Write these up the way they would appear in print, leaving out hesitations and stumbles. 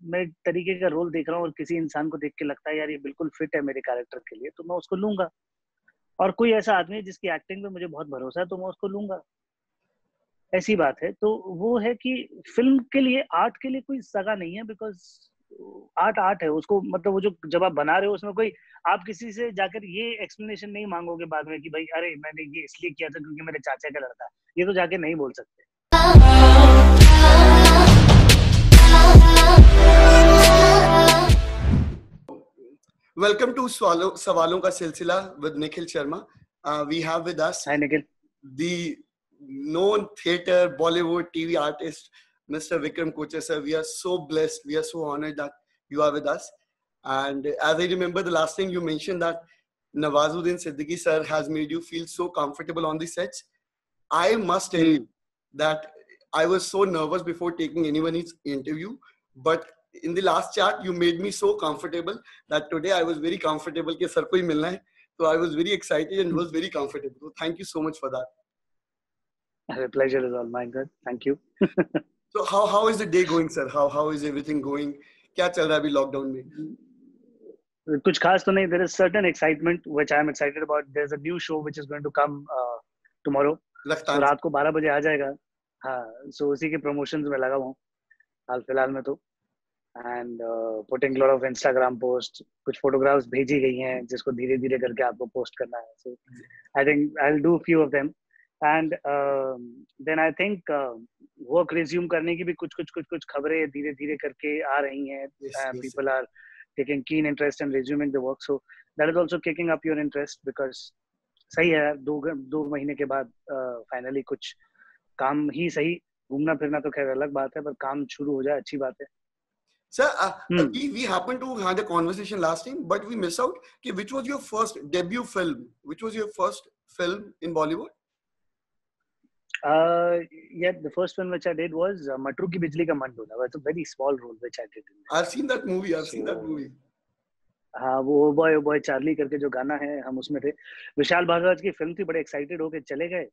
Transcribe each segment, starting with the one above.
मैं एक तरीके का रोल देख रहा हूँ और किसी इंसान को देख के लगता है यार ये बिल्कुल फिट है मेरे कैरेक्टर के लिए, तो मैं उसको लूंगा। और कोई ऐसा आदमी है जिसकी एक्टिंग पे मुझे बहुत भरोसा है, तो मैं उसको लूंगा। ऐसी बात है। तो वो है कि फिल्म के लिए, आर्ट के लिए कोई सगा नहीं है, बिकॉज आर्ट आर्ट है। उसको मतलब वो जो जब आप बना रहे हो उसमें कोई, आप किसी से जाकर ये एक्सप्लेनेशन नहीं मांगोगे बाद में कि भाई अरे मैंने ये इसलिए किया था क्योंकि मेरे चाचा का लड़का है। ये तो जाके नहीं बोल सकते। वेलकम टू सवालों का सिलसिला with Nikhil Sharma. We have with us hi Nikhil. the known theater Bollywood TV artist Mr. Vikram Kochhar sir. We are so blessed, we are so honored that you are with us. And as I remember the last thing you mentioned that Nawazuddin Siddiqui sir has made you feel so comfortable on the sets. I must tell you that I was so nervous before taking anyone's interview, but in the last chat you made me so comfortable that today I was very comfortable कि sir को ही मिलना है. So I was very excited and was very comfortable. So thank you so much for that. The pleasure is all mine, sir. Thank you. So how is the day going, sir? How is everything going? क्या चल रहा है अभी lockdown में? कुछ खास तो नहीं. There is certain excitement which I am excited about. There's a new show which is going to come tomorrow. तो रात को 12 बजे आ जाएगा. हाँ, so उसी के promotions में लगा हुआ हूँ हाल फिलहाल में तो. And putting lot of Instagram posts. कुछ photographs भेजी गई हैं जिसको धीरे धीरे करके आपको post करना है. So I think I'll do few of them. And then I think work resume करने की भी कुछ खबरें धीरे धीरे करके आ रही हैं. People are taking keen interest in resuming the work, so that is also kicking up your interest because सही है यार. दो महीने के बाद finally कुछ काम ही सही. घूमना फिरना तो खैर अलग बात है, पर काम शुरू हो जाए अच्छी बात है. Sir, we happened to have a conversation last time, but we missed out. Which was your first debut film? Which was your first film in Bollywood? Yeah, the first one which I did was Matru Ki Bijli Ka Man Dola. It's a very small role which I did. I've seen that movie. Seen that movie. हाँ, वो oh boy Charlie करके जो गाना है, हम उसमें थे. विशाल भारद्वाज की फिल्म थी, बड़े एक्साइटेड होके चले गए.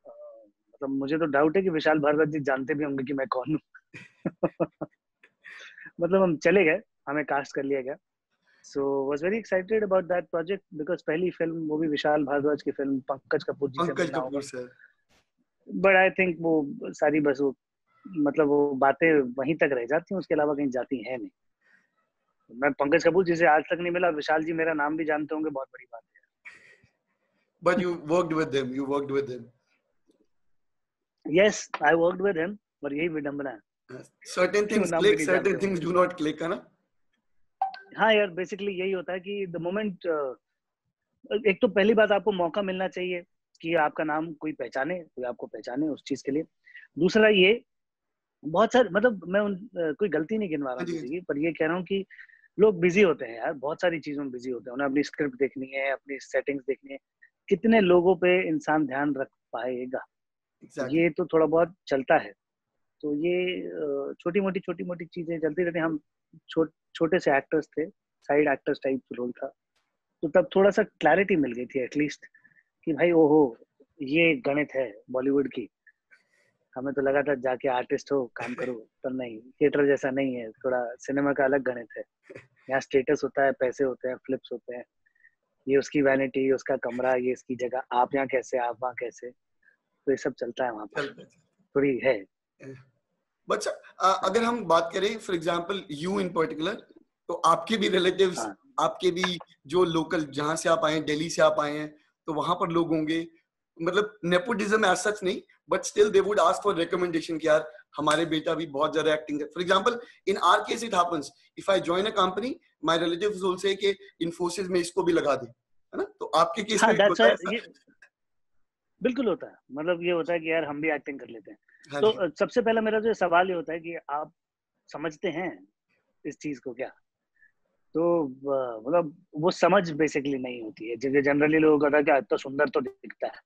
मतलब मुझे तो डाउट है कि विशाल भारद्वाज जी जानते भी होंगे कि मैं कौन हूँ. मतलब हम चले गए, हमें कास्ट कर लिया गया. So was very excited about that project because पहली फिल्म वो भी विशाल भारद्वाज की फिल्म, पंकज कपूर जी से मिलना होगा. But I think वो सारी बस वो मतलब वो बातें वहीं तक रह जाती हैं, उसके अलावा कहीं जाती हैं नहीं. मैं पंकज कपूर जी से आज तक नहीं मिला. विशाल जी मेरा नाम भी जानते होंगे, बहुत बड़ी बात है. But you worked with them. You worked with them. Yes, I worked with him. पर यही विडंबना है. Certain things click, certain things do not click, है ना? हाँ यार, बेसिकली यही होता है कि the moment एक तो पहली बात आपको मौका मिलना चाहिए कि आपका नाम कोई पहचाने, कोई आपको पहचाने उस चीज के लिए. दूसरा ये बहुत सारे, मतलब मैं कोई गलती नहीं गिनवा रहा हूँ किसी की, पर ये कह रहा हूँ कि लोग बिजी होते हैं यार, बहुत सारी चीजों में बिजी होते हैं. उन्हें अपनी स्क्रिप्ट देखनी है, अपनी सेटिंग्स देखनी है. कितने लोगों पे इंसान ध्यान रख पाएगा? ये तो थोड़ा बहुत चलता है. तो ये छोटी मोटी चीजें चलती रहती हैं. हम छोटे से एक्टर्स थे, साइड एक्टर्स टाइप रोल था, तो तब थोड़ा सा क्लैरिटी मिल गई थी एटलीस्ट कि भाई ओहो ये गणित है बॉलीवुड की. हमें तो लगा था जाके आर्टिस्ट हो, काम करो, पर नहीं, थिएटर जैसा नहीं है. थोड़ा सिनेमा का अलग गणित है. यहाँ स्टेटस होता है, पैसे होते हैं, फ्लिप्स होते हैं. ये उसकी वैनिटी, उसका कमरा, ये इसकी जगह, आप यहाँ कैसे, आप वहाँ कैसे, तो ये सब चलता है वहाँ पर. थोड़ी है. बट अगर हम बात करें for example you in particular, तो आपके भी रिलेटिव्स, आपके भी जो लोकल जहां से आप आए हैं, दिल्ली से आप आए हैं, तो वहां पर लोग होंगे. मतलब नेपोटिज्म एज सच नहीं, but still they would ask for recommendation कि यार हमारे बेटा भी बहुत ज्यादा एक्टिंग कर. For example in our case it happens, if I join a company my relatives will say कि इन्फोसिस में इसको भी लगा दे, है ना? तो आपके केस में होता है? बिल्कुल होता है. मतलब ये होता है कि यार हम भी एक्टिंग कर लेते हैं. तो सबसे पहला मेरा जो सवाल ये होता है कि आप समझते हैं इस चीज को क्या? तो मतलब वो समझ बेसिकली नहीं होती है. जैसे जनरली लोगों का था कि इतना सुंदर तो दिखता है,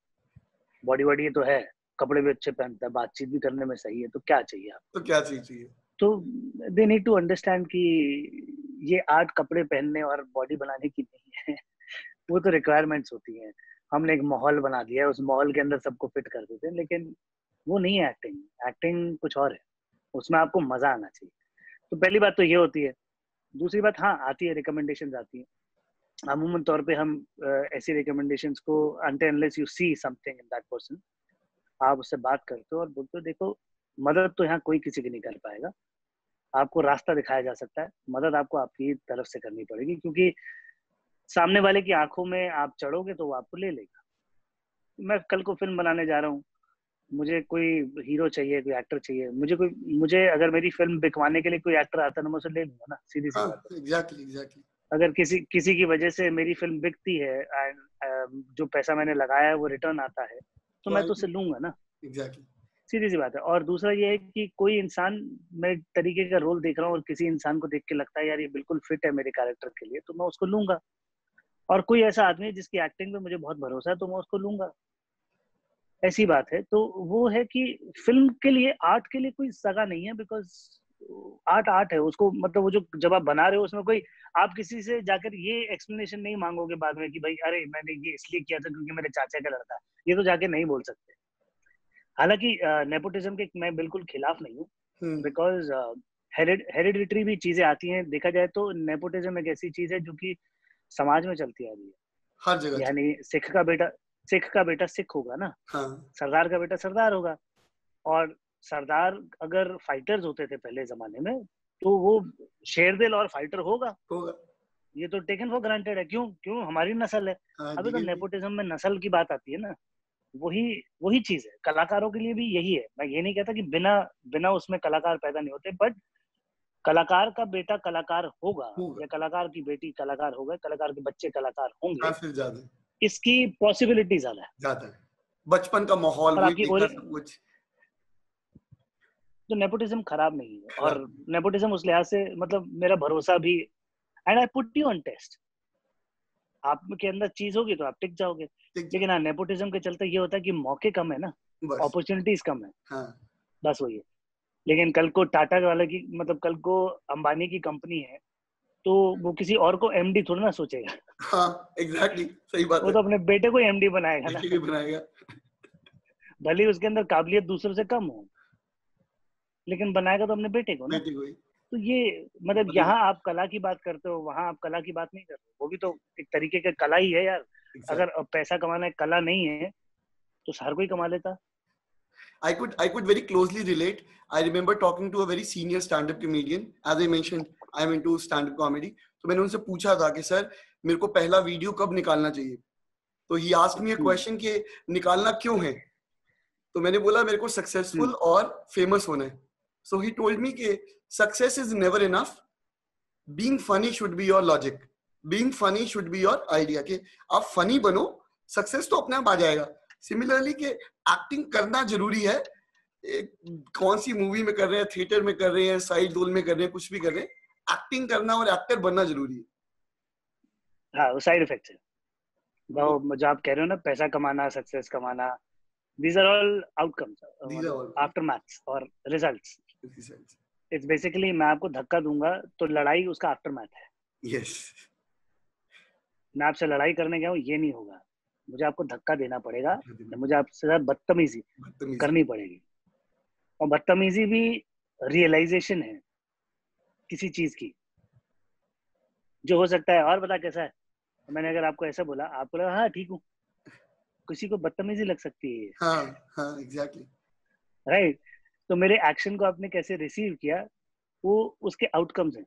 बॉडी वॉडी तो है, कपड़े भी अच्छे पहनता है, बातचीत भी करने में सही है, तो क्या चाहिए आपको? तो क्या चाहिए? तो दे नीड टू अंडरस्टैंड कि ये आर्ट कपड़े पहनने और बॉडी बनाने की नहीं है. वो तो रिक्वायरमेंट्स होती हैं. हमने एक माहौल बना दिया है, उस माहौल के अंदर सबको फिट कर देते हैं, लेकिन वो नहीं है एक्टिंग. एक्टिंग कुछ और है, उसमें आपको मजा आना चाहिए. तो पहली बात तो ये होती है। दूसरी बात, हाँ आती है, रिकमेंडेशंस आती है। अमूमन तौर पे हम ऐसी रिकमेंडेशंस को, until unless you see something in that person, आप उससे बात करते हो और बोलते हो देखो मदद तो यहाँ कोई किसी की नहीं कर पाएगा, आपको रास्ता दिखाया जा सकता है, मदद आपको आपकी तरफ से करनी पड़ेगी, क्योंकि सामने वाले की आंखों में आप चढ़ोगे तो वो आपको ले लेगा। मैं कल को फिल्म बनाने जा रहा हूँ, मुझे कोई हीरो चाहिए, कोई एक्टर चाहिए, मुझे अगर मेरी फिल्म बिकवाने के लिए कोई एक्टर आता है ना, मैं उसे ले लूंगा ना, सीधी सी हाँ, बात है। एग्जैक्टली। अगर किसी की वजह से मेरी फिल्म बिकती है एंड जो पैसा मैंने लगाया है वो रिटर्न आता है, तो तो मैं आई तो उसे लूंगा ना, एग्जैक्टली। सीधी सी बात है। और दूसरा ये है कि कोई इंसान, मैं तरीके का रोल देख रहा हूँ और किसी इंसान को देख के लगता है यार ये बिल्कुल फिट है मेरे कैरेक्टर के लिए, तो मैं उसको लूंगा। और कोई ऐसा आदमी है जिसकी एक्टिंग में मुझे बहुत भरोसा है, तो मैं उसको लूंगा। ऐसी बात है। तो वो है कि फिल्म के लिए, आर्ट के लिए कोई सगा नहीं है, बिकॉज आर्ट आर्ट है। उसको मतलब वो जो जब आप बना रहे हो उसमें कोई, आप किसी से जाकर ये एक्सप्लेनेशन नहीं मांगोगे बाद में कि भाई अरे मैंने ये इसलिए किया था क्योंकि मेरे चाचा का लड़का है, ये तो जाके नहीं बोल सकते। हालांकि नेपोटिज्म के मैं बिल्कुल खिलाफ नहीं हूँ, बिकॉज हेरिडिटरी भी चीजें आती हैं। देखा जाए तो नेपोटिज्म एक ऐसी चीज है जो कि समाज में चलती आ रही है। हर जगह। यानी सिख का बेटा सिख होगा ना, हाँ, सरदार का बेटा सरदार होगा। और सरदार अगर फाइटर्स होते थे पहले जमाने में, तो वो शेरदिल और फाइटर होगा, होगा। ये तो टेकन फॉर ग्रांटेड है। क्यों क्यों हमारी नस्ल है। हाँ, अभी तो लीगल भी। नेपोटिज्म में नस्ल की बात आती है ना, वही वही चीज है। कलाकारों के लिए भी यही है। मैं ये नहीं कहता कि बिना बिना उसमें कलाकार पैदा नहीं होते, बट कलाकार का बेटा कलाकार होगा होगा। या कलाकार की बेटी कलाकार होगा, कलाकार के बच्चे कलाकार होंगे, चांसेस ज्यादा इसकी पॉसिबिलिटी ज्यादा है। ज्यादा है। बचपन का माहौल और वही आपकी देखा सब कुछ। तो नेपोटिज्म खराब नहीं है। और खराब। नेपोटिज्म उस लिहाज से, मतलब मेरा भरोसा भी, and I put you on test. आपके अंदर चीज होगी तो आप टिक जाओगे। ठीक लेकिन जाए। हाँ, नेपोटिज्म के चलते ये होता है कि मौके कम है ना, बस। अपॉर्चुनिटीज कम है, हाँ। बस वही है। लेकिन कल को टाटा वाले की, मतलब कल को अंबानी की कंपनी है, तो वो किसी और को एमडी थोड़ा ना सोचेगा। हाँ, एग्जैक्टली, सही बात वो है। तो अपने बेटे को एमडी बनाएगा ना, बेटे भी बनाएगा। भले ही उसके अंदर काबिलियत दूसरों से कम हो, लेकिन बनाएगा तो अपने बेटे को ना। बेटे को ही। तो ये, मतलब भले। यहाँ आप कला की बात करते हो, वहां आप कला की बात नहीं कर रहे हो, वो भी तो एक तरीके का कला ही है यार। एग्जैक्ट। अगर पैसा कमाना एक कला नहीं है तो हर कोई कमा लेता। I could very closely relate. I remember talking to a very senior stand-up comedian. As I mentioned, I'm into stand-up comedy. तो मैंने उनसे पूछा था कि सर मेरे को पहला वीडियो कब निकालना चाहिए। तो he asked me a question कि निकालना क्यों है। तो मैंने बोला मेरे को सक्सेसफुल और फेमस होना है। सो ही टोल्ड मी कि success is never enough, being funny should be your logic, being funny should be your idea. कि आप फनी बनो, सक्सेस तो अपने आप आ जाएगा। सिमिलरली कि एक्टिंग करना जरूरी है। कौन सी मूवी में कर रहे हैं, थिएटर में कर रहे हैं, साइड रोल में कर रहे हैं, कुछ भी कर रहे हैं, एक्टिंग करना और एक्टर बनना जरूरी है। हाँ, वो साइड इफेक्ट्स है। वो वो जो आप कह रहे हो ना, पैसा कमाना, सक्सेस कमाना, these are all outcomes, these are मतलब all आफ्टर मैथ्स और रिजल्ट्स। sense. इट्स बेसिकली, मैं आपको धक्का दूंगा तो लड़ाई उसका आफ्टर मैथ है। Yes. मैं आपसे लड़ाई करने गया हूँ, ये नहीं होगा, मुझे आपको धक्का देना पड़ेगा, मुझे आपसे साथ बदतमीजी बदतमीजी। करनी पड़ेगी। और बदतमीजी भी रियलाइजेशन है किसी चीज की, जो हो सकता है। और बता कैसा है, मैंने अगर आपको ऐसा बोला, आपको लगा हाँ ठीक हूँ, किसी को बदतमीजी लग सकती है, हाँ, हाँ, एग्जैक्टली। राइट। तो मेरे एक्शन को आपने कैसे रिसीव किया, वो उसके आउटकम्स हैं।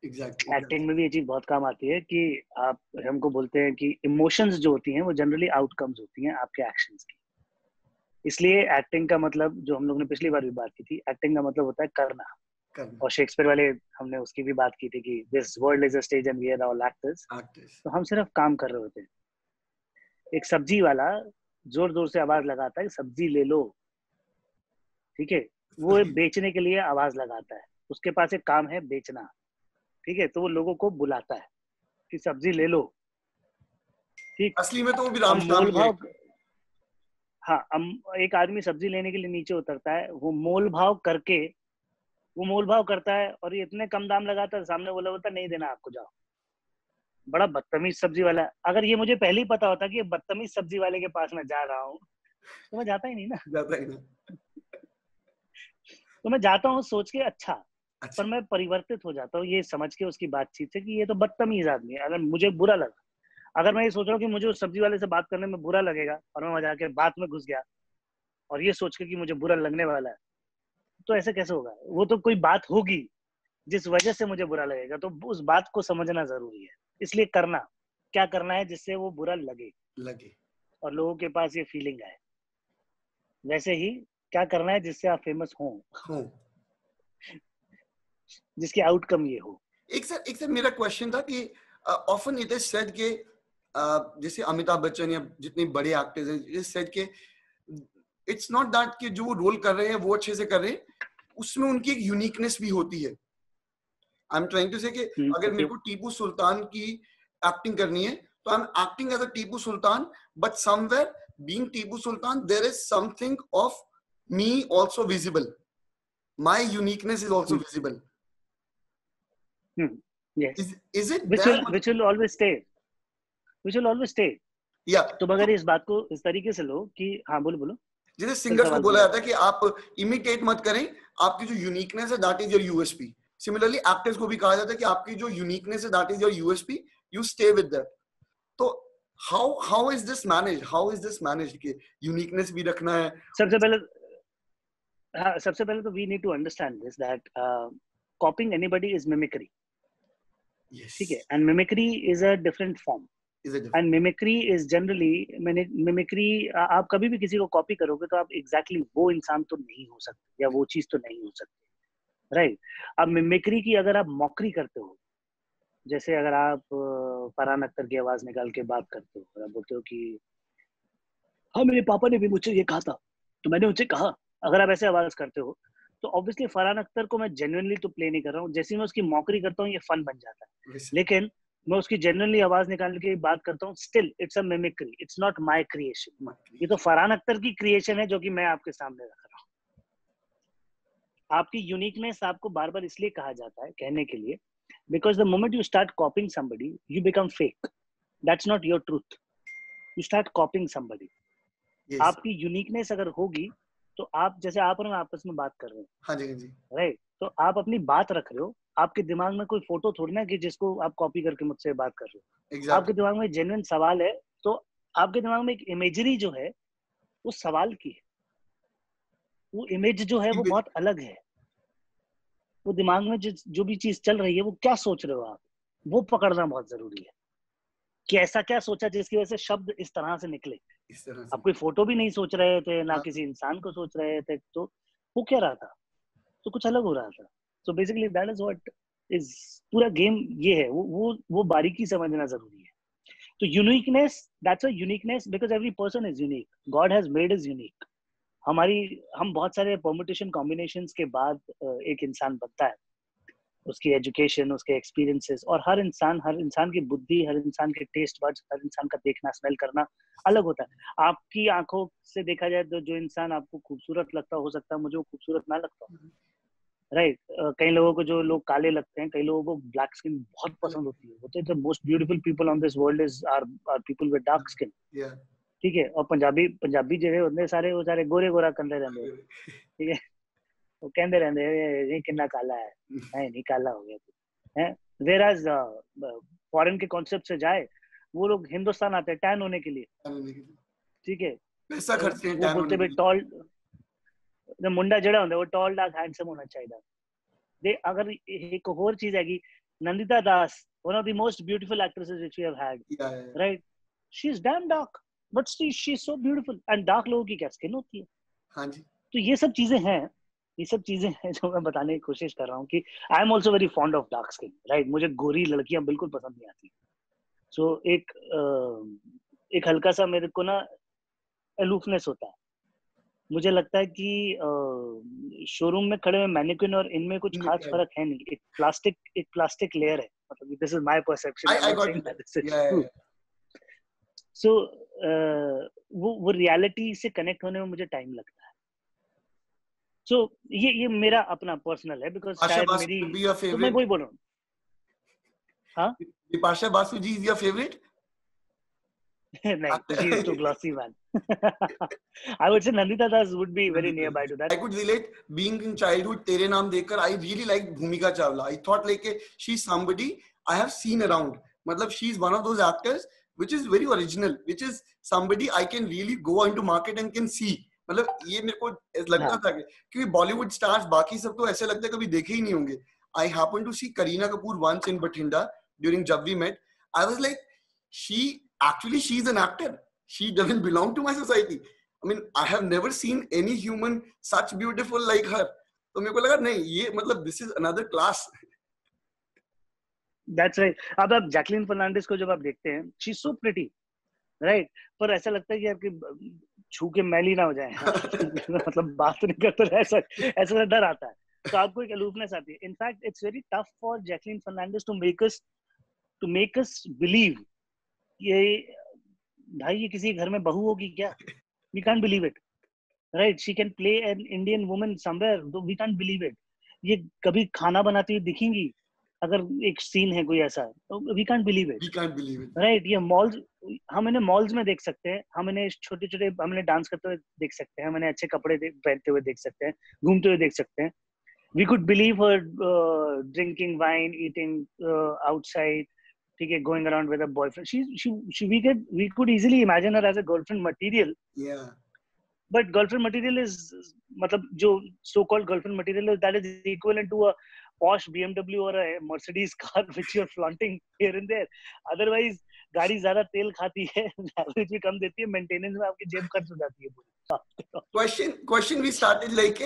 एग्जैक्टली। एक्टिंग में भी ये चीज बहुत काम आती है कि आप, हमको बोलते हैं कि इमोशंस जो होती हैं वो जनरली आउटकम्स होती हैं आपके एक्शंस की। इसलिए एक्टिंग का मतलब, जो हम लोग ने पिछली बार भी बात की थी, एक्टिंग का मतलब होता है करना। करना। और शेक्सपियर वाले, हमने उसकी भी बात की थी कि this world is a stage and we are all actors. Actors. तो हम सिर्फ काम कर रहे होते हैं। एक सब्जी वाला जोर जोर से आवाज लगाता है सब्जी ले लो, ठीक है, वो बेचने के लिए आवाज लगाता है, उसके पास एक काम है बेचना, ठीक है, तो वो लोगों को बुलाता है कि सब्जी ले लो, ठीक। असली में तो वो अब विराम श्याम मोल ही है। भाव, हाँ, एक आदमी सब्जी लेने के लिए नीचे उतरता है, वो मोल भाव करके, वो मोल भाव करता है और ये इतने कम दाम लगाता है, सामने बोला होता नहीं देना आपको, जाओ। बड़ा बदतमीज सब्जी वाला है। अगर ये मुझे पहले ही पता होता कि ये बदतमीज सब्जी वाले के पास मैं जा रहा हूँ, तो मैं जाता ही नहीं ना। जाता ही ना। तो मैं जाता हूँ सोच के, अच्छा पर मैं परिवर्तित हो जाता हूँ ये समझ के उसकी बातचीत से कि ये तो बदतमीज आदमी है। अगर मुझे बुरा लगा, अगर मैं ये सोच रहा हूँ कि मुझे उस सब्जी वाले से बात करने में बुरा लगेगा और मैं वहां जाके बात में घुस गया और ये सोच के कि मुझे बुरा लगने वाला है, तो ऐसे कैसे होगा? वो तो कोई बात होगी जिस वजह से मुझे बुरा लगेगा, तो उस बात को समझना जरूरी है। इसलिए करना क्या करना है जिससे वो बुरा लगे लगे और लोगों के पास ये फीलिंग आए। वैसे ही क्या करना है जिससे आप फेमस हो, हो। जिसकी आउटकम ये हो। एक सर मेरा क्वेश्चन था कि ऑफन इट इज सेड कि जैसे अमिताभ बच्चन या जितने बड़े एक्टर्स हैं, इट इज सेड कि इट्स नॉट दैट कि जो रोल कर रहे हैं वो अच्छे से कर रहे हैं, उसमें उनकी एक यूनिकनेस भी होती है। आई एम ट्राइंग टू से कि अगर मेरे को टीपू सुल्तान की एक्टिंग करनी है तो I am acting as a Tipu Sultan, but somewhere being Tipu Sultan there is something of me also visible, my uniqueness is also visible. Yes, is it there? which will always stay, which will always stay. Yeah. तो अगर इस बात को इस तरीके से लो कि हाँ बोलो बोलो। जैसे सिंगर्स को बोला जाता है कि आप इमिटेट मत करें, आपकी जो यूनिकनेस है that is your USP. Similarly actors को भी कहा जाता है कि आपकी जो यूनिकनेस है that is your USP, you stay with that. तो हाउ इज दिस मैनेज्ड कि यूनिकनेस भी रखना है? सबसे पहले तो we need to understand this that copying anybody is mimicry. ठीक है, and mimicry is a different form. And mimicry is generally, mimicry आप कभी भी किसी को कॉपी करोगे तो आप एग्जैक्टली वो इंसान तो नहीं हो सकते या वो चीज तो नहीं हो सकती, राइट? अब मिमिक्री की अगर आप मॉकरी करते हो, जैसे अगर आप फरहान अख्तर की आवाज निकाल के बात करते हो और आप बोलते हो कि हाँ मेरे पापा ने भी मुझे ये कहा था तो मैंने उनसे कहा, अगर आप ऐसे आवाज करते हो तो ऑब्वियसली फरहान अख्तर को मैं जेन्युइनली तो प्ले नहीं कर रहा हूँ। जैसे मैं उसकी मॉकरी करता हूँ ये फन बन जाता है, लेकिन मैं उसकी जेन्युइनली आवाज निकाल के बात करता हूँ, still it's a mimicry, it's not my creation. ये तो फरहान अख्तर की क्रिएशन है जो कि मैं आपके सामने रख रहा हूँ। आपकी यूनिकनेस आपको बार बार इसलिए कहा जाता है कहने के लिए, because the moment you start कॉपिंग somebody you become fake, that's not your truth, you start कॉपिंग somebody. आपकी यूनिकनेस अगर होगी तो आप, जैसे आप और मैं आपस में बात कर रहे हैं, हाँ जी, हाँ जी, राइट? तो आप अपनी बात रख रहे हो, आपके दिमाग में कोई फोटो थोड़ी ना कि जिसको आप कॉपी करके मुझसे बात कर रहे हो। exactly. आपके दिमाग में जेन्युइन सवाल है, तो आपके दिमाग में एक इमेजरी जो है वो सवाल की है, वो इमेज जो है वो बहुत अलग है। वो दिमाग में जो भी चीज चल रही है वो क्या सोच रहे हो आप, वो पकड़ना बहुत जरूरी है कि ऐसा क्या सोचा जिसकी वजह से शब्द इस तरह से निकले। इस तरह से आप कोई फोटो भी नहीं सोच रहे थे ना किसी इंसान को सोच रहे थे, तो वो क्या रहा था, तो कुछ अलग हो रहा था। So basically that is what is पूरा गेम। ये है वो बारीकी समझना जरूरी है। तो uniqueness, that's a uniqueness because every person is unique, God has made is unique. हम बहुत सारे परमुटेशन कॉम्बिनेशंस के बाद एक इंसान बनता है, उसकी एजुकेशन, उसके एक्सपीरियंसेस, और हर इंसान की बुद्धि, हर इंसान के टेस्ट बड्स, हर इंसान का देखना स्मेल करना अलग होता है। आपकी आंखों से देखा जाए तो जो इंसान आपको खूबसूरत लगता हो सकता है मुझे वो खूबसूरत ना लगता हो, राइट? कई लोगों को जो लोग काले लगते हैं, कई लोगों को ब्लैक स्किन बहुत पसंद होती है। होते the most beautiful people on this world is are people with dark skin, ठीक है? और पंजाबी जो है उतने सारे वो सारे गोरे गोरा कंधे रहते हैं, ठीक है? वो कहते रहते हैं ये कितना काला है, नहीं काला हो गया तू है। वेराज फॉरेन के कॉन्सेप्ट से जाए, वो लोग हिंदुस्तान आते हैं टैन होने के लिए, ठीक है? पैसा खर्चते हैं वो बोलते हैं टॉल, मुंडा जड़ा होता है वो टॉल डार्क हैंडसम होना चाहिए। दे अगर एक और चीज है कि नंदिता दास, one of the most beautiful actresses which we have had, right? She is damn dark, but she is so beautiful. And dark लोगों की क्या स्किन होती है? हाँ जी। तो ये सब चीजें हैं जो मैं बताने की कोशिश कर रहा हूँ कि I am also very fond of dark skin, right? मुझे गोरी लड़कियां बिल्कुल पसंद नहीं आती। सो एक हल्का सा मेरे को ना अलूफनेस होता है। मुझे लगता है कि शोरूम में खड़े हुए मैनिक्विन और इनमें कुछ खास फर्क है नहीं, एक प्लास्टिक लेयर है, मतलब this is my perception, I am not saying that this is true. So वो रियलिटी से कनेक्ट होने में मुझे टाइम लगता है। सो ये मेरा अपना पर्सनल है, बिकॉज शायद मेरी, तो मैं वही बोल रहा हूँ। हाँ, Bipasha Basu ji is your favourite? No, she is too glossy, man. I would say Nandita Das would be very nearby to that. I could relate being in childhood. Tere Naam Dekhkar, I really liked Bhumika Chawla. I thought like she's somebody I have seen around. Matlab, she's one of those actors which is very original, which is somebody I can really go into market and can see. मतलब ये मेरे को लगता था क्योंकि Bollywood stars बाकी सब तो ऐसे लगता है कभी देखे ही नहीं होंगे. I happened to see Kareena Kapoor once in Bathinda during Jab We Met. I was like, she's an actor. She doesn't belong to my society. I mean, I have never seen any human such beautiful like her. तो मेरे को लगा नहीं ये मतलब this is another class. That's right. अब आप Jacqueline Fernandes को जब आप देखते हैं, she's so pretty, right? पर ऐसा लगता है कि आपके छू के मैली ना हो जाए. मतलब बात नहीं करते ऐसा डर आता है. तो आपको एक अलोफनेस आती है. In fact, it's very tough for Jacqueline Fernandez to make us believe ये भाई ये किसी घर में बहू होगी क्या? We can't believe it, right? She can play an Indian woman somewhere. We can't believe it. ये कभी खाना बनाती हुई दिखेंगी अगर एक सीन है कोई ऐसा, तो we can't believe it. We can't believe it. Right? ये malls हम इन्हें malls में देख सकते हैं, हम इन्हें छोटे-छोटे हम इन्हें डांस करते हुए देख सकते हैं, हम इन्हें अच्छे कपड़े पहनते हुए देख सकते हैं, घूमते हुए देख सकते हैं. We could believe her drinking wine, eating outside, going around with a boyfriend. We could easily imagine her as a girlfriend material. Yeah. But girlfriend material is, मतलब जो so-called girlfriend material is, that is equivalent to a posh BMW or a Mercedes car which you're flaunting here and there. Otherwise, गाड़ी ज़्यादा तेल खाती है, average भी कम देती है, maintenance में आपकी जेब खर्च हो जाती है पूरी. Question we started like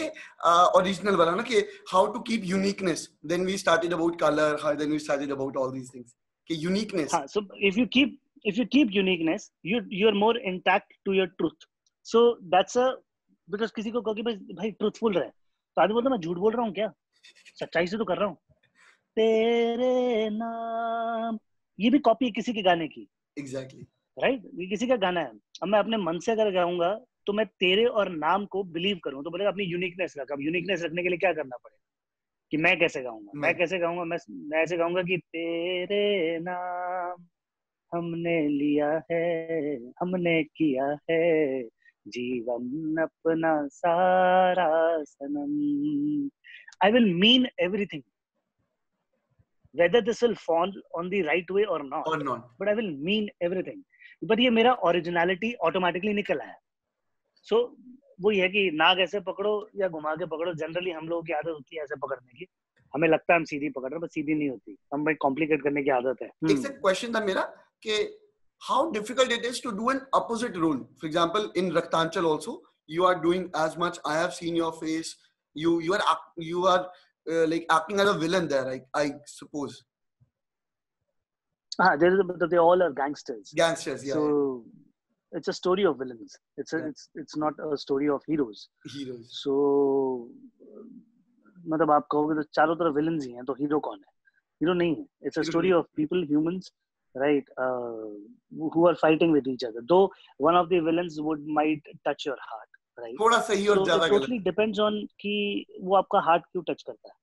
original वाला ना कि how to keep uniqueness. Then we started about color. Then we started about all these things. कि uniqueness. हाँ, so if you keep uniqueness, you're more intact to your truth. So that's because किसी को कहोगे भाई truthful रहे, तो आदमी बोलता मैं झूठ बोल रहा हूँ क्या? सच्चाई से तो कर रहा हूँ. तेरे नाम, ये भी कॉपी किसी के गाने की. Exactly. Right? ये किसी का गाना है. अब मैं अपने मन से अगर गाऊंगा तो मैं तेरे और नाम को बिलीव करूँ तो बोलेगा अपनी यूनिकनेस रख. अब यूनिकनेस रखने के लिए क्या करना पड़ेगा कि मैं कैसे गाऊंगा? मैं ऐसे गाऊंगा कि तेरे नाम हमने लिया है, हमने किया है जीवन अपना सारा सनम. I will mean everything, whether this will fall on the right way or not. But I will mean everything. But ये मेरा originality automatically निकल आया. So वो ये है कि नाग ऐसे पकड़ो या घुमा के पकड़ो. जनरली हम लोगों की आदत होती है ऐसे पकड़ने की. हमें लगता है हम सीधी पकड़ रहे हैं, बस सीधी नहीं होती. हम भाई कॉम्प्लिकेट करने की आदत है. एक क्वेश्चन था मेरा कि how difficult it is to do an opposite role. For example, in Raktanchal also, you are doing as much. I have seen your face. You are like acting as a villain there. I suppose. They all are gangsters. Gangsters, yeah. So it's a story of villains. It's not a story of heroes. So मतलब आप कहोगे तो चारों तरफ villains ही हैं, तो hero कौन है? Hero नहीं है. It's a story of people, humans, right? Who are fighting with each other. Though one of the villains might touch your heart, right? थोड़ा सही और ज़्यादा गलत. So it totally depends on कि वो आपका heart क्यों touch करता है.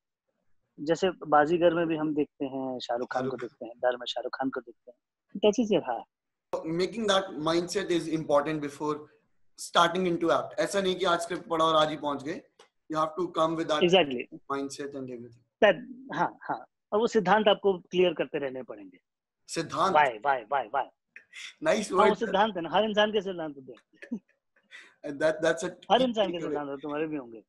जैसे बाजीगर में भी हम देखते हैं शाहरुख खान को देखते हैं, डर में शाहरुख खान को देखते हैं. It touches your heart. Making that mindset is important before starting into act. ऐसा नहीं कि आज स्क्रिप्ट पढ़ा और आज ही पहुंच गए. You have to come with that mindset and everything. That हाँ. और वो सिद्धांत आपको क्लियर करते रहने पड़ेंगे. सिद्धांत. Why? Nice word. वो सिद्धांत है ना, हर इंसान के सिद्धांत होते हैं. That's a. हर इंसान के सिद्धांत होते, तुम्हारे भी होंगे.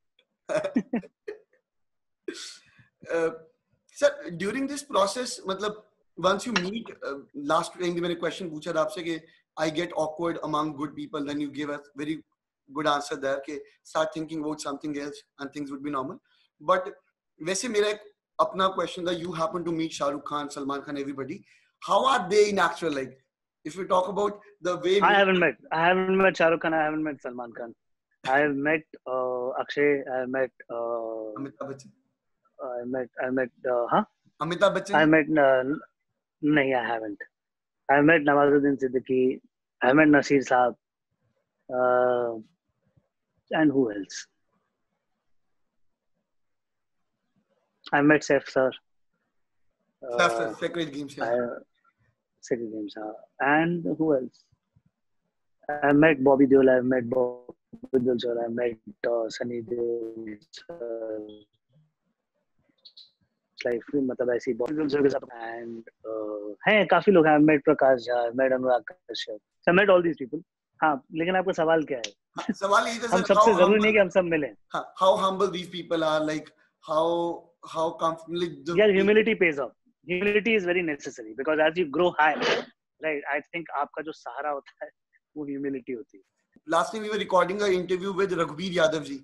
Sir, during this process, मतलब once you meet, last time मैंने question पूछा था आपसे कि I get awkward among good people, then you give a very good answer there कि start thinking about something else and things would be normal. But वैसे मेरा एक अपना question था, you happen to meet Shah Rukh Khan, Salman Khan, everybody. How are they in actual life? If we talk about the way I haven't met Shah Rukh Khan, I haven't met Salman Khan. I have met Akshay, I have met Amitabh Bachchan. I met Amitabh Bachchan. I met nahi, I haven't. I met Nawazuddin Siddiqui. I met Nasir Saab. And who else? I met Saif sir. Sacred Games. Sacred Games. And who else? I met Bobby Deol, I met Bobby Deol sir, I met Sunny Deol sir. Like मतलब ऐसी Bobby Deol sir के साथ and हैं काफी लोग हैं. I met Prakash Jha, I met Anurag Kashyap. So I met all these people. हाँ, लेकिन आपका सवाल क्या है? सवाल यही था हम सर, सबसे जरूरी नहीं कि हम सब मिलें. how humble these people are, like how comfortably Yeah, humility pays off. Humility is very necessary because as you grow high, right? I think आपका जो सहारा होता है वो humility होती है. Last time we were recording an interview with Raghuveer Yadav ji.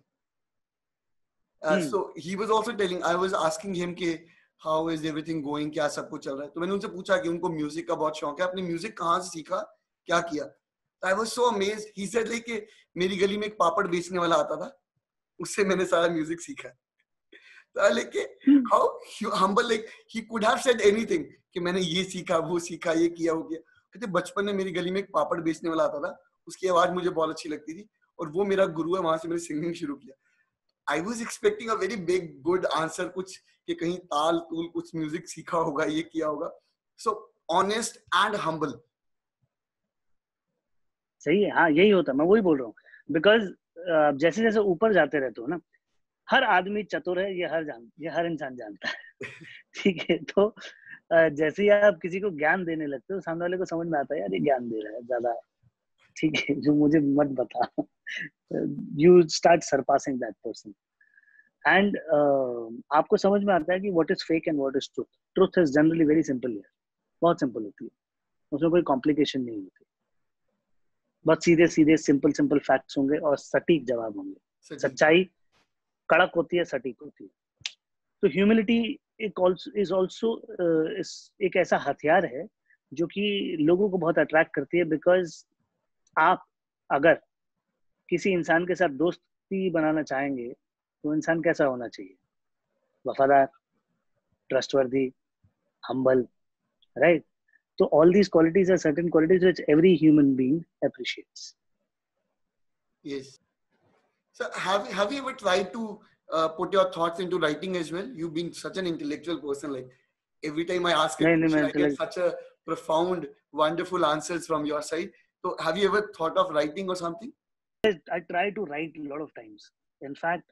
So he was also telling, I was asking him कि how is everything going, क्या सब कुछ चल रहा है. तो मैंने उनसे पूछा कि उनको म्यूजिक का बहुत शौक है, अपनी म्यूजिक कहाँ से सीखा, क्या किया. I was so amazed. He said like कि मेरी गली में एक पापड़ बेचने वाला आता था, उससे मैंने सारा म्यूजिक सीखा. तो like how humble, like he could have said anything कि मैंने ये सीखा, वो सीखा, ये किया, वो किया. कहते बचपन में मेरी गली में एक पापड़ बेचने वाला आता था, उसकी आवाज मुझे बहुत अच्छी लगती थी और वो मेरा गुरु है, वहां से मैंने सिंगिंग शुरू किया. I was expecting a very big good answer, कुछ कि कहीं ताल तूल कुछ म्यूजिक सीखा होगा, ये किया होगा. So honest and humble. सही है. हाँ, यही होता है. मैं वही बोल रहा हूँ. Because जैसे जैसे ऊपर जाते रहते हो ना, हर आदमी चतुर है, ये हर इंसान जानता है. ठीक है. तो जैसे ही आप किसी को ज्ञान देने लगते हो, सामने वाले को समझ में आता है यार ये ज्ञान दे रहा है ज्यादा. ठीक है, जो मुझे मत बता. You start surpassing that person. And आपको समझ में आता है कि what is fake and what is truth. Truth is generally very simple here. बहुत सिंपल होती है, उसमें कोई कॉम्प्लिकेशन नहीं होती. बहुत सीधे सीधे सिंपल फैक्ट्स होंगे और सटीक जवाब होंगे. सच्चाई कड़क होती है, सटीक होती है. तो ह्यूमिलिटी इज ऑल्सो एक ऐसा हथियार है जो कि लोगों को बहुत अट्रैक्ट करती है. बिकॉज आप अगर किसी इंसान के साथ दोस्ती बनाना चाहेंगे तो इंसान कैसा होना चाहिए? वफादार, trustworthy, humble, right? So all these qualities are certain qualities which every human being appreciates. Yes. So have you ever tried to put your thoughts into writing as well? You've been such an intellectual person. Like every time I ask a question, I get such a profound, wonderful answers from your side. So have you ever thought of writing or something? I try to write a lot of times. In fact,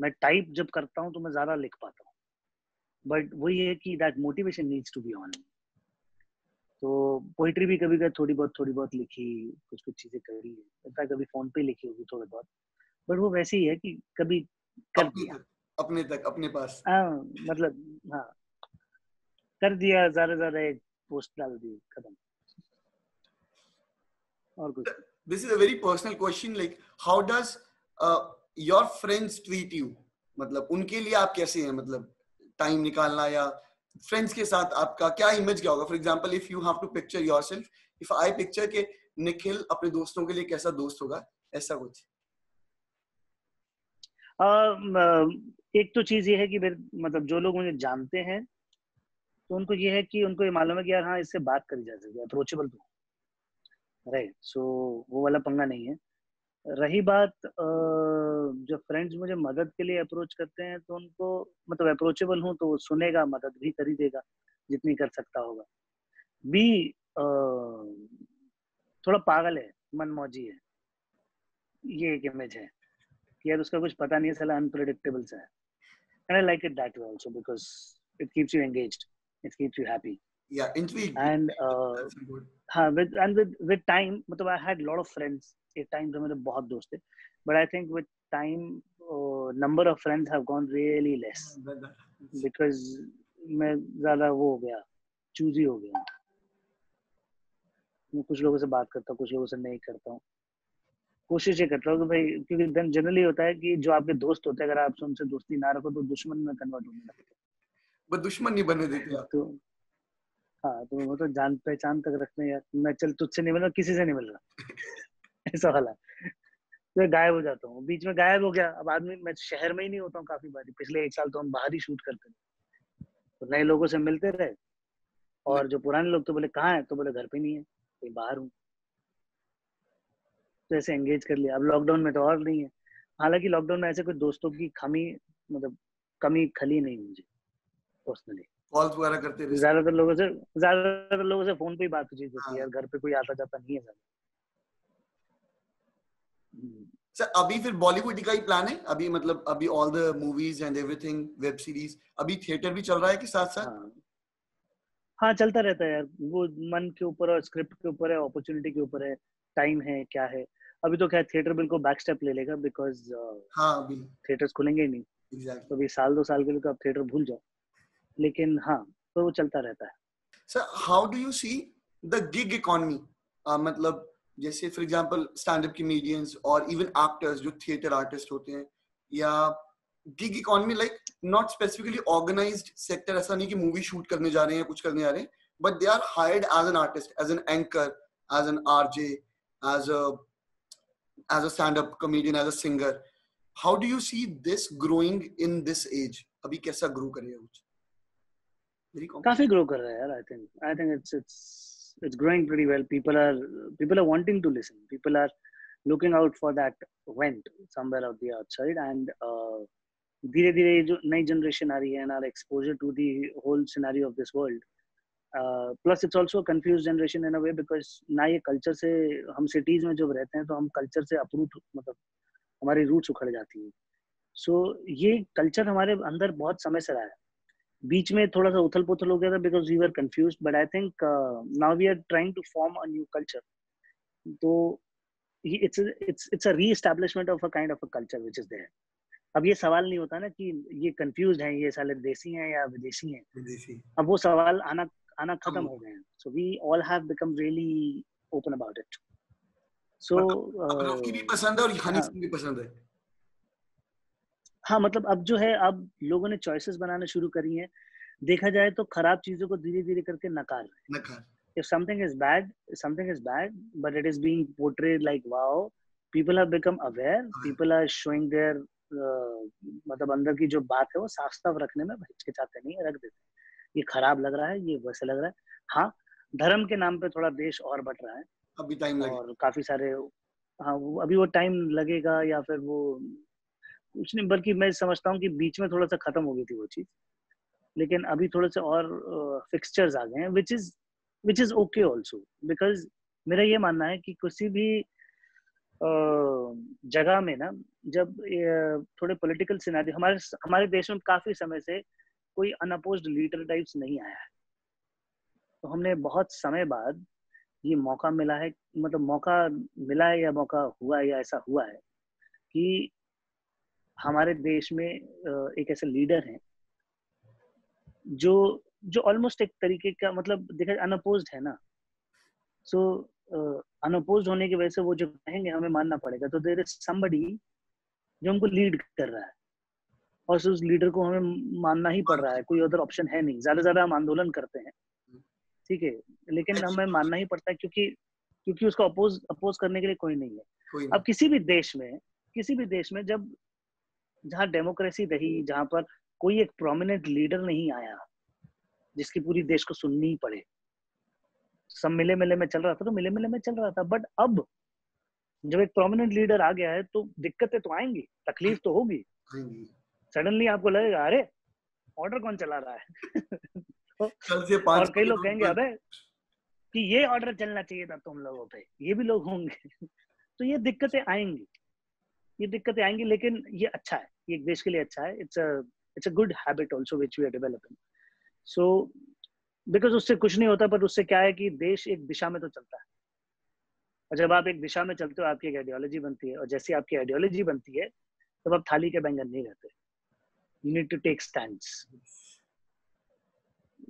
मैं type जब करता हूँ तो मैं ज़्यादा लिख पाता हूँ. But वही है कि that motivation needs to be on. तो पोइट्री भी कभी कभी थोड़ी बहुत लिखी, कुछ चीजें करी है. इनफैक्ट कभी फोन पे लिखी होगी थोड़ी बहुत. बट वो वैसे ही है कि कभी कर दिया अपने तक, अपने पास. मतलब हाँ, कर दिया, ज़्यादा एक पोस्ट डाल दी, खत्म. और कुछ. This is a very personal question. Like how does your friends treat you? मतलब उनके लिए आप कैसे हैं? मतलब टाइम निकालना या फ्रेंड्स के साथ आपका क्या इमेज क्या होगा? For example if you have to picture yourself, if I picture के निखिल अपने दोस्तों के लिए कैसा दोस्त होगा, ऐसा कुछ. एक तो चीज ये है कि मतलब जो लोग मुझे जानते हैं तो उनको ये है कि उनको ये मालूम है कि यार हाँ इससे बात करी जा सकती है, अप्रोचेबल तो, राइट? सो वो वाला पंगा नहीं है. रही बात जो फ्रेंड्स मुझे मदद के लिए अप्रोच करते हैं तो उनको मतलब अप्रोचेबल हूँ तो वो सुनेगा, मदद भी कर ही देगा जितनी कर सकता होगा. बी थोड़ा पागल है, मनमौजी है, ये एक इमेज है कि यार उसका कुछ पता नहीं है, साला अनप्रेडिक्टेबल सा है. And I like it that way also because it keeps you engaged, it keeps you happy. Yeah, intrigued. And that's good. हाँ, with time, मतलब I had lot of friends. एक टाइम पे मेरे बहुत दोस्त थे, but I think with time number of friends have gone really less because मैं ज़्यादा वो हो गया, चूजी हो गया. मैं कुछ लोगों से बात करता हूँ, कुछ लोगों से नहीं करता हूँ. कोशिश ये करता हूँ कि भाई, क्योंकि देन जनरली होता है कि जो आपके दोस्त होते हैं अगर आप उनसे दोस्ती ना रखो तो दुश्मन में कन्वर्ट होने लगते हैं. बस दुश्मन नहीं बनने देते आप. तो हाँ, तो वो तो जान पहचान तक रखने. यार मैं चल तुझसे नहीं मिल रहा, किसी से नहीं मिल रहा, ऐसा वाला. तो गायब हो जाता हूँ, बीच में गायब हो गया. अब आदमी, मैं शहर में ही नहीं होता हूँ काफी बार. पिछले 1 साल तो हम बाहर ही शूट करते थे, तो नए लोगों से मिलते रहे. और जो पुराने लोग तो बोले कहाँ है, तो बोले घर पे नहीं है, कहीं बाहर हूँ. तो ऐसे एंगेज कर लिया. अब लॉकडाउन में तो और नहीं है. हालांकि लॉकडाउन में ऐसे कोई दोस्तों की मतलब कमी खली नहीं मुझे पर्सनली. कॉल्स वगैरह करते रहे. ज्यादातर लोगों से फोन पे ही बात होती है. यार घर पे कोई आता जाता नहीं है ज्यादा. सर अभी फिर बॉलीवुड का ही प्लान है अभी, मतलब अभी all the movies and everything, web series, अभी थिएटर भी चल रहा है कि साथ साथ? हाँ हाँ, चलता रहता है यार, वो मन के ऊपर और स्क्रिप्ट के ऊपर है, अपॉर्चुनिटी के ऊपर है, टाइम है क्या है। अभी तो क्या थिएटर बिल्कुल बैक स्टेप ले लेगा, बिकॉज हाँ अभी थिएटर्स खुलेंगे ही नहीं। तो एग्जैक्टली। अभी साल 2 साल के लिए तो आप थिएटर भूल जाओ, लेकिन हाँ, तो वो चलता रहता है। Sir how do you see the gig economy, मतलब जैसे for example stand up comedians और इवन एक्टर्स जो थिएटर आर्टिस्ट होते हैं, या gig economy like not specifically organised sector, ऐसा नहीं कि मूवी शूट करने जा रहे हैं, कुछ करने जा रहे हैं, but they are hired as an artist, as an anchor, as an RJ, as a stand-up comedian, as a singer. How do you see this growing in this age? अभी कैसा ग्रो करेगा कुछ? Very काफी competition. Grow कर रहा है यार। I think it's growing pretty well. People are wanting to listen. People are looking out for that vent somewhere out the outside, and धीरे धीरे जो नई जनरेशन आ रही है, and our exposure to the whole scenario of this world. Plus it's also a confused generation in a way, because ना ये culture से, हम सिटीज में जब रहते हैं तो हम कल्चर से अप्रूट, मतलब हमारी रूट्स उखड़ जाती हैं। सो ये कल्चर हमारे अंदर बहुत समय से रहा है। बीच में थोड़ा सा उथल पुथल हो गया था, because we were confused, but I think now we are trying to form a new culture. तो it's a reestablishment of a kind of a culture which is there. अब ये सवाल नहीं होता ना कि ये कंफ्यूज हैं, ये साले देसी हैं या विदेशी हैं। विदेशी। अब वो सवाल आना आना खत्म हम हो गए हैं। So we all have become really open about it. So मतलब अबनव की भी पसंद है और हनी हाँ सिंह भी पसंद है। हाँ, मतलब अब जो है, अब लोगों ने चॉइसेस बनाना शुरू करी हैं। देखा जाए तो खराब चीजों को धीरे धीरे करके नकार रहे हैं। नकार। If something is bad, but it is being portrayed like wow, people have become aware, people are showing their मतलब अंदर की जो बात है वो साफ साफ रखने में हिचकिचाते नहीं है, रख देते हैं। ये खराब लग रहा है, ये वैसे लग रहा है। हाँ, धर्म के नाम पे थोड़ा देश और बट रहा है, अभी टाइम लगे। और काफी सारे, हाँ अभी वो टाइम लगेगा, या फिर वो कुछ नहीं, बल्कि मैं समझता हूँ कि बीच में थोड़ा सा खत्म हो गई थी वो चीज, लेकिन अभी थोड़े से और फिक्सचर्स आ गए हैं, which is okay also. Because मेरा ये मानना है कि किसी भी जगह में ना, जब थोड़े पॉलिटिकल सिनेरियो, हमारे हमारे देश में काफी समय से कोई अनअपोज्ड लीडर टाइप्स नहीं आया है, तो हमने बहुत समय बाद ये मौका मिला है, मतलब मौका मिला है या मौका हुआ है या ऐसा हुआ है कि हमारे देश में एक ऐसे लीडर हैं जो जो ऑलमोस्ट एक तरीके का, मतलब देखा अनअपोज्ड है ना। सो अनअपोज्ड होने की वजह से वो जो कहेंगे हमें मानना पड़ेगा। तो देयर इज समबडी जो हमको लीड कर रहा है, और उस लीडर को हमें मानना ही पड़ रहा है, कोई अदर ऑप्शन है नहीं। ज्यादा से ज्यादा हम आंदोलन करते हैं, ठीक है, लेकिन हमें मानना ही पड़ता है, क्योंकि उसको अपोज करने के लिए कोई नहीं है। अब किसी भी देश में जब, जहाँ डेमोक्रेसी रही, जहाँ पर कोई एक प्रोमिनेंट लीडर नहीं आया जिसकी पूरी देश को सुननी ही पड़े, सब मिले मिले में चल रहा था, तो मिले मिले में चल रहा था। बट अब जब एक प्रोमिनेंट लीडर आ गया है तो दिक्कतें तो आएंगी, तकलीफ तो होगी। सडनली आपको लगेगा अरे ऑर्डर कौन चला रहा है तो, और कई लोग कहेंगे अबे कि ये ऑर्डर चलना चाहिए था तुम लोगों पे, ये भी लोग होंगे तो ये दिक्कतें आएंगी, लेकिन ये अच्छा है, ये एक देश के लिए अच्छा है। It's a good habit also which we are developing. So because उससे कुछ नहीं होता, पर उससे क्या है कि देश एक दिशा में तो चलता है, और जब आप एक दिशा में चलते हो आपकी एक आइडियोलॉजी बनती है, और जैसी आपकी आइडियोलॉजी बनती है तब आप थाली के बैंगन नहीं रहते। You need to take stands.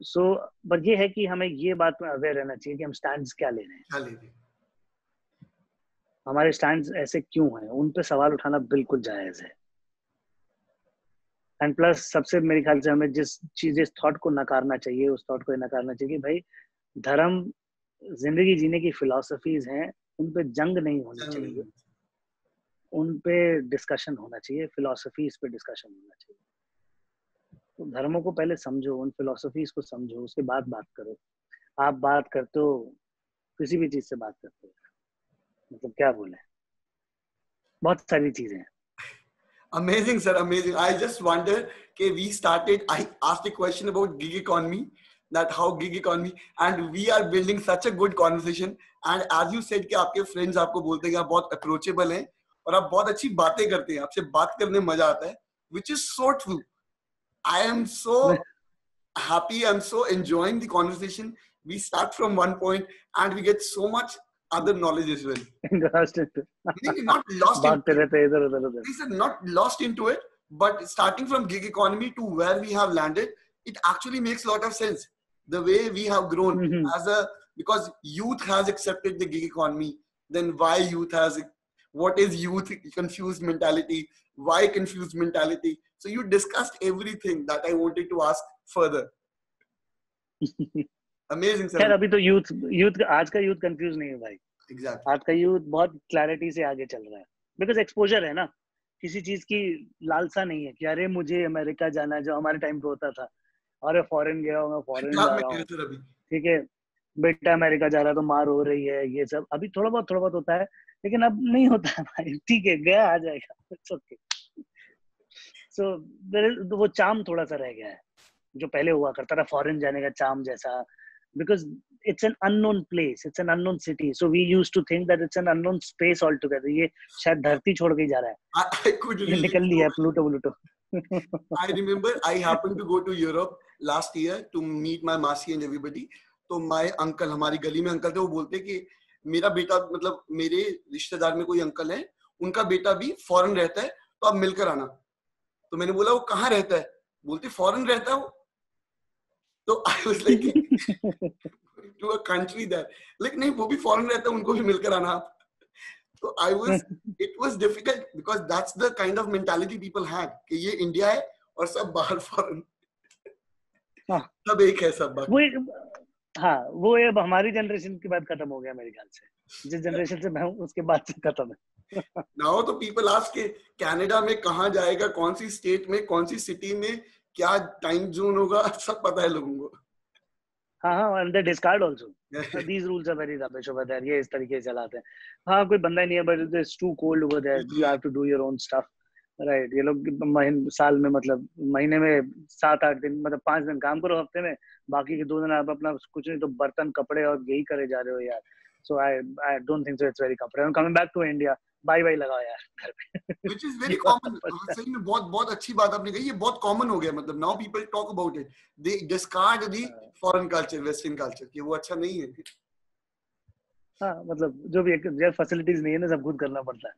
So but ये है कि हमें ये बात में अवेयर रहना चाहिए कि हम स्टैंड्स क्या ले रहे हैं, हमारे स्टैंड्स ऐसे क्यों हैं, उन पे सवाल उठाना बिल्कुल जायज है। एंड प्लस सबसे मेरे ख्याल से हमें जिस थॉट को नकारना चाहिए, उस थॉट को नकारना चाहिए कि भाई धर्म जिंदगी जीने की फिलॉसफीज हैं, उन पे जंग नहीं होनी चाहिए, उन पे डिस्कशन होना चाहिए, फिलॉसफीज पे डिस्कशन होना चाहिए। तो धर्मों को पहले समझो, उन फिलॉसफीज को समझो, उसके बाद बात करो। आप बात करते हो, किसी भी चीज से बात करते हो, मतलब क्या बोले, बहुत सारी चीजें हैं। Amazing, sir. Amazing. I just wonder, okay, I asked a question about gig economy, that how gig economy, and we are building such a good conversation. And as you said कि आपके friends आपको बोलते हैं कि आप बहुत approachable हैं, और आप बहुत अच्छी बातें करते हैं, आपसे बात करने में मजा आता है, which is so true. I am so happy, I'm so enjoying the conversation. We start from one point and we get so much other knowledge as well. Not lost into भागते it. रहते इधर उधर उधर. These are not lost into it, but starting from gig economy to where we have landed, it actually makes a lot of sense. The way we have grown as a, because youth has accepted the gig economy, then why youth has, what is youth confused mentality, why confused mentality. So you discussed everything that I wanted to ask further. Amazing sir. खैर अभी तो youth आज का youth confuse नहीं है भाई. Exactly. आज का यूथ बहुत क्लैरिटी से आगे चल रहा है, बिकॉज एक्सपोजर है ना, किसी चीज की लालसा नहीं है कि अरे मुझे अमेरिका जाना है, जो हमारे टाइम पे होता था, अरे फॉरेन गया हूँ, मैं फॉरेन जा रहा हूँ, ठीक है बेटा अमेरिका जा रहा है तो मार हो रही है, ये सब अभी थोड़ा बहुत होता है, लेकिन अब नहीं होता है भाई. ठीक है गया आ जाएगा, इट्स ओके. सो वो चार्म थोड़ा सा रह गया है जो पहले हुआ करता था, फॉरेन जाने का चार्म जैसा, because it's an unknown place, it's an unknown city, so we used to think that it's an unknown space altogether. ये शायद धरती छोड़ के ही जा रहा है. I could relate. निकल लिया Pluto. I remember I happened to go to Europe last year to meet my मासी and everybody. तो my uncle, हमारी गली में अंकल थे, वो बोलते कि मेरा बेटा, मतलब मेरे रिश्तेदार में कोई अंकल है, उनका बेटा भी फॉरेन रहता है, तो आप मिलकर आना. तो मैंने बोला वो कहाँ रहता है? बोलते फॉरेन रहता है वो. तो I was like to a country that, like नहीं वो भी फॉरेन रहता है, उनको भी मिलकर आना. तो it was difficult because that's the kind of mentality people had कि ये इंडिया है और सब बाहर फॉरेन. सब एक है सब बात. वो अब हमारी जनरेशन के बाद खत्म हो गया मेरे ख्याल से. जिस जनरेशन से मैं हूँ उसके बाद से खत्म है. Now तो people ask के कनाडा में कहाँ जाएगा, कौन सी स्टेट में, कौन सी सिटी में, क्या टाइम जोन होगा, सब पता है लोगों को. हाँ and they discard also. These rules are very rubbish over there. ये इस तरीके से चलाते हैं. हाँ कोई बंदा नहीं है, but it's too cold over there. You have to do your own stuff. Right. ये लोग साल में मतलब महीने में 7-8 दिन, मतलब 5 दिन काम करो हफ्ते में, बाकी के 2 दिन आप अपना कुछ नहीं तो बर्तन कपड़े और यही करे जा रहे हो यार. So I don't think so it's very comfortable. I'm coming back to India. Bye लगाओ यार घर पे. Which is very common. सही में बहुत अच्छी बात आपने कही. ये बहुत कॉमन हो गया, मतलब now people talk about it. They discard the foreign culture, western culture कि वो अच्छा नहीं है. हाँ मतलब जो भी एक फैसिलिटीज नहीं है ना, सब खुद करना पड़ता है.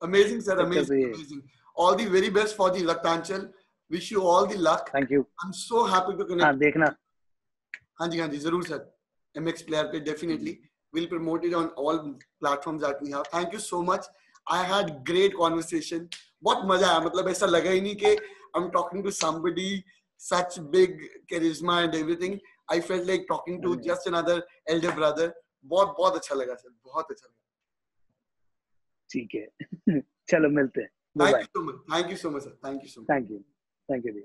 Amazing sir, amazing. All the very best for the Raktanchal. Wish you all the luck. Thank you. I'm so happy to connect. हाँ देखना. हाँ जी जरूर सर. MX Player पे definitely. We'll promote it on all platforms that we have. Thank you so much. I had great conversation. बहुत मजा आया, मतलब ऐसा लगा ही नहीं कि I'm talking to somebody such big charisma and everything. I felt like talking to just another elder brother. बहुत अच्छा लगा सर, बहुत अच्छा लगा. ठीक है. चलो मिलते हैं. Thank you so much. Thank you so much sir. Thank you so much. Thank you.